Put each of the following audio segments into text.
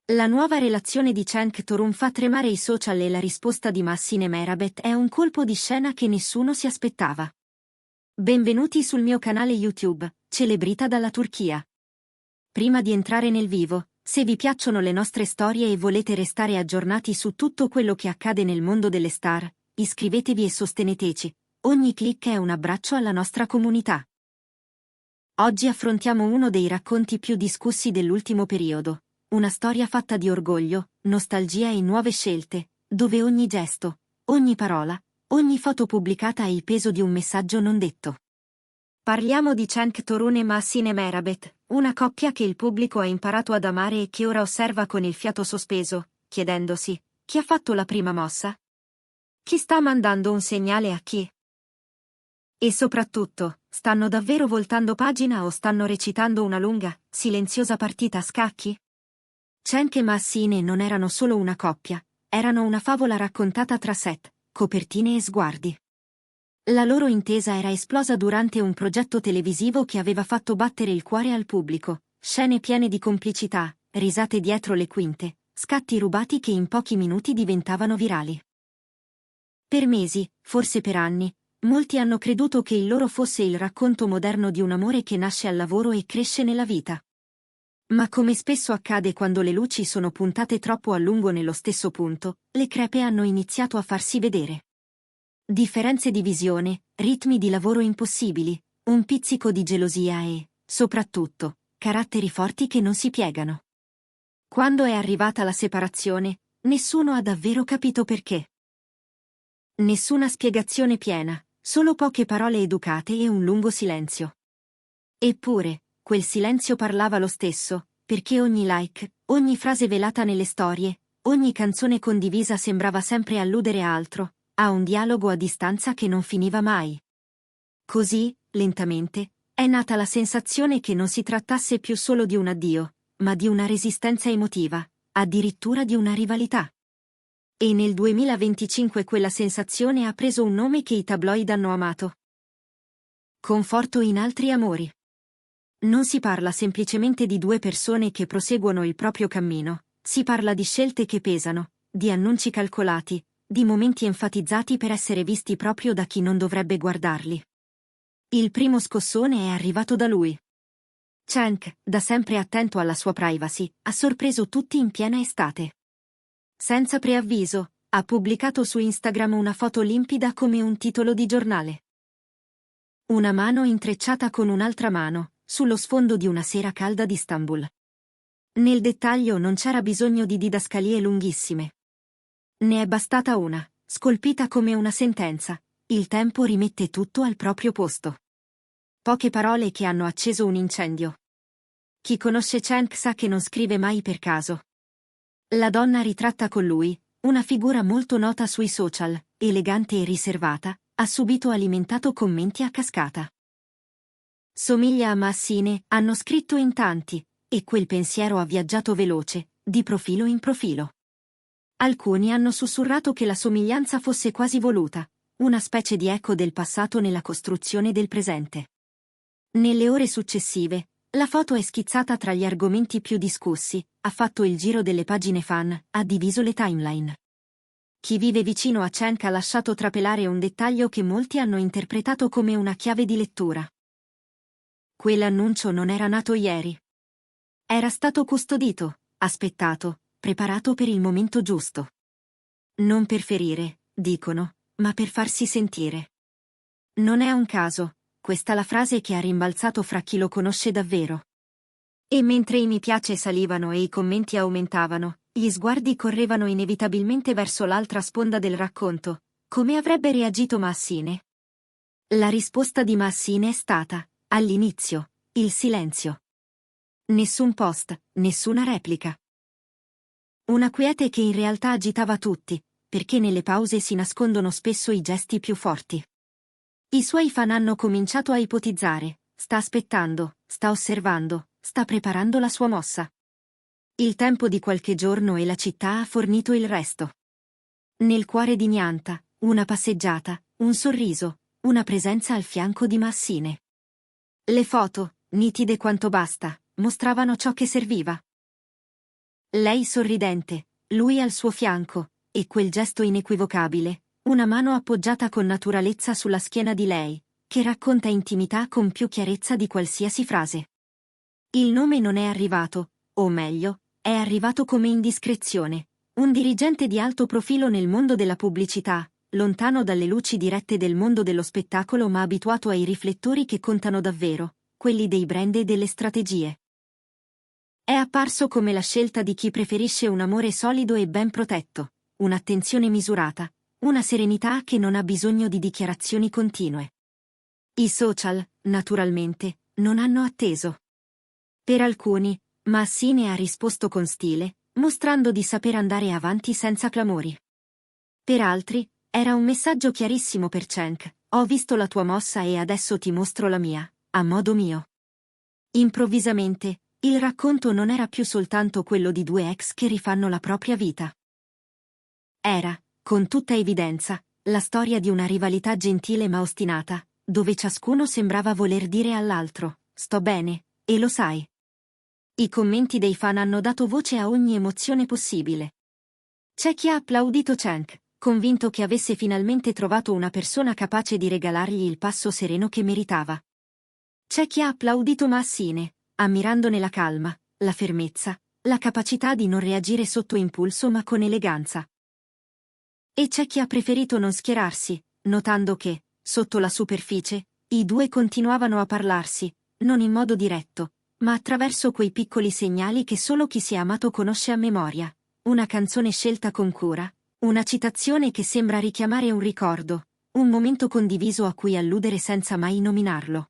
La nuova relazione di Cenk Torun fa tremare i social e la risposta di Mahsine Merabet è un colpo di scena che nessuno si aspettava. Benvenuti sul mio canale YouTube, Celebrita dalla Turchia. Prima di entrare nel vivo, se vi piacciono le nostre storie e volete restare aggiornati su tutto quello che accade nel mondo delle star, iscrivetevi e sosteneteci. Ogni click è un abbraccio alla nostra comunità. Oggi affrontiamo uno dei racconti più discussi dell'ultimo periodo. Una storia fatta di orgoglio, nostalgia e nuove scelte, dove ogni gesto, ogni parola, ogni foto pubblicata ha il peso di un messaggio non detto. Parliamo di Cenk Torun e Mahsine Merabet, una coppia che il pubblico ha imparato ad amare e che ora osserva con il fiato sospeso, chiedendosi: chi ha fatto la prima mossa? Chi sta mandando un segnale a chi? E soprattutto, stanno davvero voltando pagina o stanno recitando una lunga, silenziosa partita a scacchi? Cenk e Mahsine non erano solo una coppia, erano una favola raccontata tra set, copertine e sguardi. La loro intesa era esplosa durante un progetto televisivo che aveva fatto battere il cuore al pubblico, scene piene di complicità, risate dietro le quinte, scatti rubati che in pochi minuti diventavano virali. Per mesi, forse per anni, molti hanno creduto che il loro fosse il racconto moderno di un amore che nasce al lavoro e cresce nella vita. Ma come spesso accade quando le luci sono puntate troppo a lungo nello stesso punto, le crepe hanno iniziato a farsi vedere. Differenze di visione, ritmi di lavoro impossibili, un pizzico di gelosia e, soprattutto, caratteri forti che non si piegano. Quando è arrivata la separazione, nessuno ha davvero capito perché. Nessuna spiegazione piena, solo poche parole educate e un lungo silenzio. Eppure, quel silenzio parlava lo stesso, perché ogni like, ogni frase velata nelle storie, ogni canzone condivisa sembrava sempre alludere a altro, a un dialogo a distanza che non finiva mai. Così, lentamente, è nata la sensazione che non si trattasse più solo di un addio, ma di una resistenza emotiva, addirittura di una rivalità. E nel 2025 quella sensazione ha preso un nome che i tabloid hanno amato: conforto in altri amori. Non si parla semplicemente di due persone che proseguono il proprio cammino, si parla di scelte che pesano, di annunci calcolati, di momenti enfatizzati per essere visti proprio da chi non dovrebbe guardarli. Il primo scossone è arrivato da lui. Cenk, da sempre attento alla sua privacy, ha sorpreso tutti in piena estate. Senza preavviso, ha pubblicato su Instagram una foto limpida come un titolo di giornale. Una mano intrecciata con un'altra mano, sullo sfondo di una sera calda di Istanbul. Nel dettaglio non c'era bisogno di didascalie lunghissime. Ne è bastata una, scolpita come una sentenza: il tempo rimette tutto al proprio posto. Poche parole che hanno acceso un incendio. Chi conosce Cenk sa che non scrive mai per caso. La donna ritratta con lui, una figura molto nota sui social, elegante e riservata, ha subito alimentato commenti a cascata. Somiglia a Mahsine, hanno scritto in tanti, e quel pensiero ha viaggiato veloce, di profilo in profilo. Alcuni hanno sussurrato che la somiglianza fosse quasi voluta, una specie di eco del passato nella costruzione del presente. Nelle ore successive, la foto è schizzata tra gli argomenti più discussi, ha fatto il giro delle pagine fan, ha diviso le timeline. Chi vive vicino a Cenk ha lasciato trapelare un dettaglio che molti hanno interpretato come una chiave di lettura. Quell'annuncio non era nato ieri. Era stato custodito, aspettato, preparato per il momento giusto. Non per ferire, dicono, ma per farsi sentire. Non è un caso, questa la frase che ha rimbalzato fra chi lo conosce davvero. E mentre i mi piace salivano e i commenti aumentavano, gli sguardi correvano inevitabilmente verso l'altra sponda del racconto: come avrebbe reagito Mahsine? La risposta di Mahsine è stata, all'inizio, il silenzio. Nessun post, nessuna replica. Una quiete che in realtà agitava tutti, perché nelle pause si nascondono spesso i gesti più forti. I suoi fan hanno cominciato a ipotizzare: sta aspettando, sta osservando, sta preparando la sua mossa. Il tempo di qualche giorno e la città ha fornito il resto. Nel cuore di Nianta, una passeggiata, un sorriso, una presenza al fianco di Mahsine. Le foto, nitide quanto basta, mostravano ciò che serviva. Lei sorridente, lui al suo fianco, e quel gesto inequivocabile, una mano appoggiata con naturalezza sulla schiena di lei, che racconta intimità con più chiarezza di qualsiasi frase. Il nome non è arrivato, o meglio, è arrivato come indiscrezione. Un dirigente di alto profilo nel mondo della pubblicità, lontano dalle luci dirette del mondo dello spettacolo ma abituato ai riflettori che contano davvero, quelli dei brand e delle strategie. È apparso come la scelta di chi preferisce un amore solido e ben protetto, un'attenzione misurata, una serenità che non ha bisogno di dichiarazioni continue. I social, naturalmente, non hanno atteso. Per alcuni, Massine ha risposto con stile, mostrando di saper andare avanti senza clamori. Per altri, era un messaggio chiarissimo per Cenk: ho visto la tua mossa e adesso ti mostro la mia, a modo mio. Improvvisamente, il racconto non era più soltanto quello di due ex che rifanno la propria vita. Era, con tutta evidenza, la storia di una rivalità gentile ma ostinata, dove ciascuno sembrava voler dire all'altro: sto bene, e lo sai. I commenti dei fan hanno dato voce a ogni emozione possibile. C'è chi ha applaudito Cenk, convinto che avesse finalmente trovato una persona capace di regalargli il passo sereno che meritava. C'è chi ha applaudito Massine, ammirandone la calma, la fermezza, la capacità di non reagire sotto impulso ma con eleganza. E c'è chi ha preferito non schierarsi, notando che, sotto la superficie, i due continuavano a parlarsi, non in modo diretto, ma attraverso quei piccoli segnali che solo chi si è amato conosce a memoria. Una canzone scelta con cura, una citazione che sembra richiamare un ricordo, un momento condiviso a cui alludere senza mai nominarlo.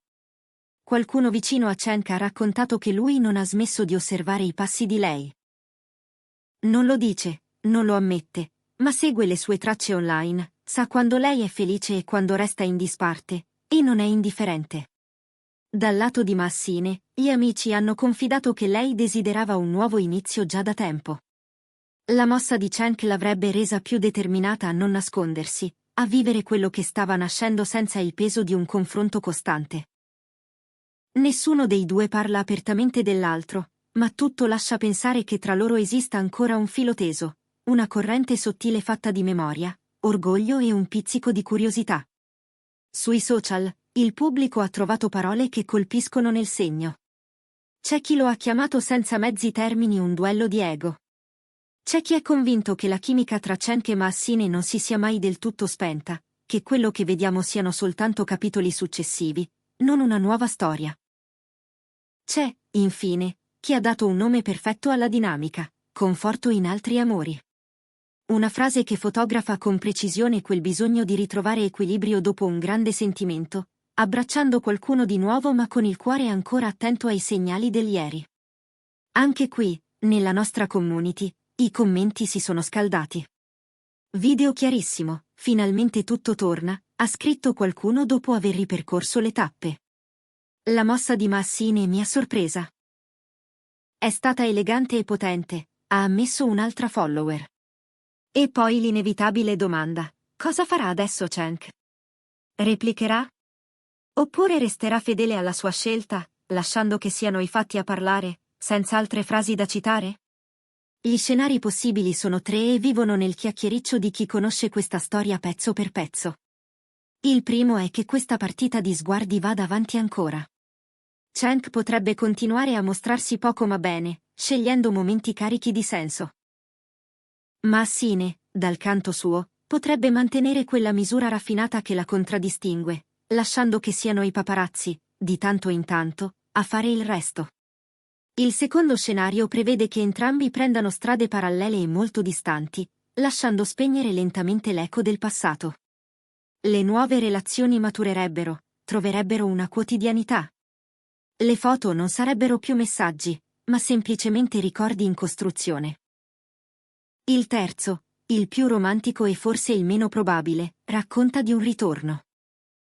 Qualcuno vicino a Cenk ha raccontato che lui non ha smesso di osservare i passi di lei. Non lo dice, non lo ammette, ma segue le sue tracce online, sa quando lei è felice e quando resta in disparte, e non è indifferente. Dal lato di Massine, gli amici hanno confidato che lei desiderava un nuovo inizio già da tempo. La mossa di Cenk l'avrebbe resa più determinata a non nascondersi, a vivere quello che stava nascendo senza il peso di un confronto costante. Nessuno dei due parla apertamente dell'altro, ma tutto lascia pensare che tra loro esista ancora un filo teso, una corrente sottile fatta di memoria, orgoglio e un pizzico di curiosità. Sui social, il pubblico ha trovato parole che colpiscono nel segno. C'è chi lo ha chiamato senza mezzi termini un duello di ego. C'è chi è convinto che la chimica tra Cenk e Massine non si sia mai del tutto spenta, che quello che vediamo siano soltanto capitoli successivi, non una nuova storia. C'è, infine, chi ha dato un nome perfetto alla dinamica: conforto in altri amori. Una frase che fotografa con precisione quel bisogno di ritrovare equilibrio dopo un grande sentimento, abbracciando qualcuno di nuovo ma con il cuore ancora attento ai segnali del ieri. Anche qui, nella nostra community, i commenti si sono scaldati. Video chiarissimo, finalmente tutto torna, ha scritto qualcuno dopo aver ripercorso le tappe. La mossa di Massine mi ha sorpresa. È stata elegante e potente, ha ammesso un'altra follower. E poi l'inevitabile domanda: cosa farà adesso Cenk? Replicherà? Oppure resterà fedele alla sua scelta, lasciando che siano i fatti a parlare, senza altre frasi da citare? Gli scenari possibili sono tre e vivono nel chiacchiericcio di chi conosce questa storia pezzo per pezzo. Il primo è che questa partita di sguardi vada avanti ancora. Cenk potrebbe continuare a mostrarsi poco ma bene, scegliendo momenti carichi di senso. Massine, dal canto suo, potrebbe mantenere quella misura raffinata che la contraddistingue, lasciando che siano i paparazzi, di tanto in tanto, a fare il resto. Il secondo scenario prevede che entrambi prendano strade parallele e molto distanti, lasciando spegnere lentamente l'eco del passato. Le nuove relazioni maturerebbero, troverebbero una quotidianità. Le foto non sarebbero più messaggi, ma semplicemente ricordi in costruzione. Il terzo, il più romantico e forse il meno probabile, racconta di un ritorno.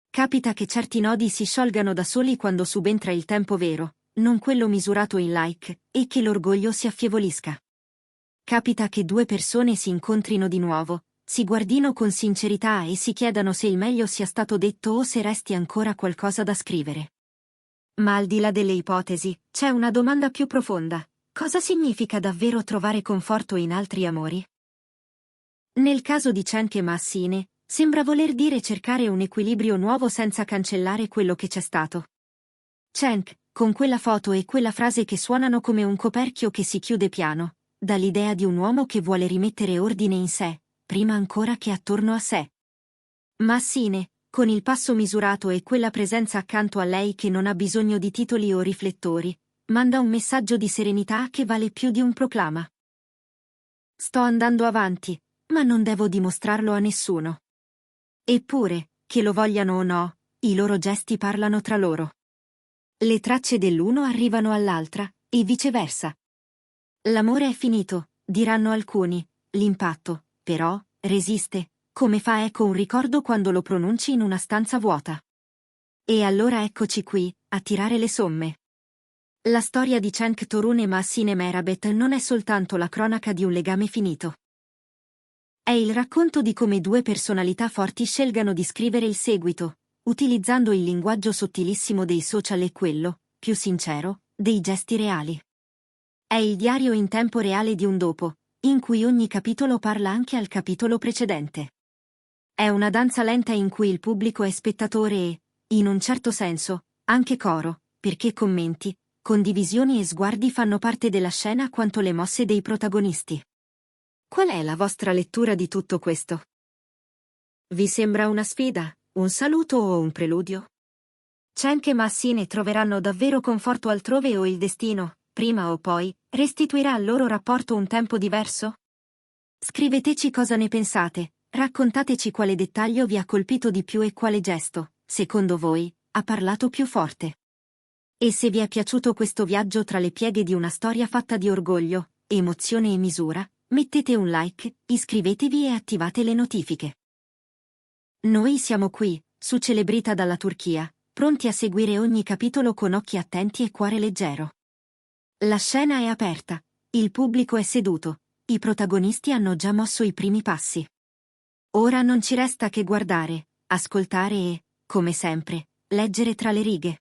Capita che certi nodi si sciolgano da soli quando subentra il tempo vero, non quello misurato in like, e che l'orgoglio si affievolisca. Capita che due persone si incontrino di nuovo, si guardino con sincerità e si chiedano se il meglio sia stato detto o se resti ancora qualcosa da scrivere. Ma al di là delle ipotesi, c'è una domanda più profonda: Cosa significa davvero trovare conforto in altri amori? Nel caso di Cenk e Massine, sembra voler dire cercare un equilibrio nuovo senza cancellare quello che c'è stato. Cenk, con quella foto e quella frase che suonano come un coperchio che si chiude piano, dà l'idea di un uomo che vuole rimettere ordine in sé, prima ancora che attorno a sé. Massine, con il passo misurato e quella presenza accanto a lei che non ha bisogno di titoli o riflettori, manda un messaggio di serenità che vale più di un proclama. Sto andando avanti, ma non devo dimostrarlo a nessuno. Eppure, che lo vogliano o no, i loro gesti parlano tra loro. Le tracce dell'uno arrivano all'altra, e viceversa. L'amore è finito, diranno alcuni, l'impatto, però, resiste, come fa eco un ricordo quando lo pronunci in una stanza vuota. E allora eccoci qui, a tirare le somme. La storia di Cenk Torun e Massine Merabet non è soltanto la cronaca di un legame finito. È il racconto di come due personalità forti scelgano di scrivere il seguito, utilizzando il linguaggio sottilissimo dei social e quello, più sincero, dei gesti reali. È il diario in tempo reale di un dopo, in cui ogni capitolo parla anche al capitolo precedente. È una danza lenta in cui il pubblico è spettatore e, in un certo senso, anche coro, perché commenti, condivisioni e sguardi fanno parte della scena quanto le mosse dei protagonisti. Qual è la vostra lettura di tutto questo? Vi sembra una sfida, un saluto o un preludio? Cenk e Massine troveranno davvero conforto altrove o il destino, prima o poi, restituirà al loro rapporto un tempo diverso? Scriveteci cosa ne pensate, raccontateci quale dettaglio vi ha colpito di più e quale gesto, secondo voi, ha parlato più forte. E se vi è piaciuto questo viaggio tra le pieghe di una storia fatta di orgoglio, emozione e misura, mettete un like, iscrivetevi e attivate le notifiche. Noi siamo qui, su Celebrita dalla Turchia, pronti a seguire ogni capitolo con occhi attenti e cuore leggero. La scena è aperta, il pubblico è seduto, i protagonisti hanno già mosso i primi passi. Ora non ci resta che guardare, ascoltare e, come sempre, leggere tra le righe.